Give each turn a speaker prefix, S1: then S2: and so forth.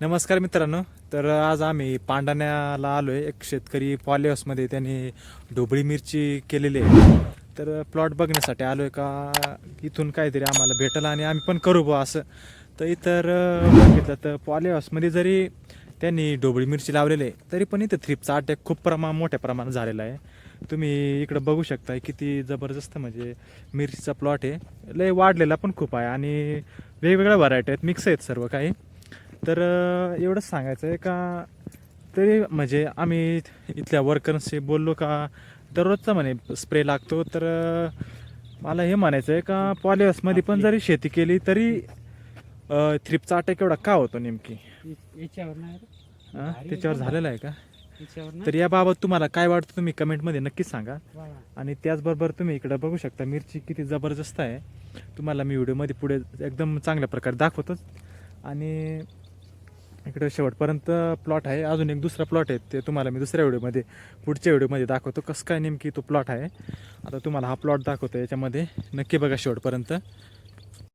S1: नमस्कार मित्रांनो. तर आज आम्ही पांडाण्याला आलो आहे. एक शेतकरी पॉलीहाऊसमध्ये त्यांनी ढोबळी मिरची केलेली आहे. तर प्लॉट बघण्यासाठी आलो आहे का इथून काहीतरी आम्हाला भेटलं आणि आम्ही पण करू बुवा असं. तर इतर बघितलं तर पॉलीहाऊसमध्ये जरी त्यांनी ढोबळी मिरची लावलेली आहे तरी पण इथं थ्रिपचा अटॅक खूप मोठ्या प्रमाणात झालेला आहे. तुम्ही इकडं बघू शकता किती जबरदस्त म्हणजे मिरचीचा प्लॉट आहे. लय वाढलेला पण खूप आहे आणि वेगवेगळ्या व्हरायटी आहेत, मिक्स आहेत सर्व काही. तर एवढंच सांगायचं आहे का तरी म्हणजे आम्ही इथल्या वर्कर्सशी बोललो का दररोजचा म्हणे स्प्रे लागतो. तर मला हे म्हणायचं आहे का पॉलीहाऊसमध्ये पण जरी शेती केली तरी थ्रिपचा अटॅक एवढा का होतो नेमकी?
S2: याच्यावर नाही रे. भारी
S1: त्याच्यावर
S2: एकदम
S1: झालेला आहे का?
S2: याच्यावर नाही.
S1: तर याबाबत तुम्हाला काय वाटतं तुम्ही कमेंटमध्ये नक्कीच सांगा.
S2: वा वा.
S1: आणि त्याचबरोबर तुम्ही इकडं बघू शकता मिरची किती जबरदस्त आहे. तुम्हाला मी व्हिडिओमध्ये पुढे एकदम चांगल्या प्रकारे दाखवतोच. आणि इकडे शेवटपर्यंत प्लॉट आहे. अजून एक दुसरा प्लॉट आहे, ते तुम्हाला मी दुसऱ्या व्हिडिओमध्ये पुढच्या व्हिडिओमध्ये दाखवतो कसं काय नेमकी तो प्लॉट आहे. आता तुम्हाला हा प्लॉट दाखवतो, याच्यामध्ये नक्की बघा शेवटपर्यंत.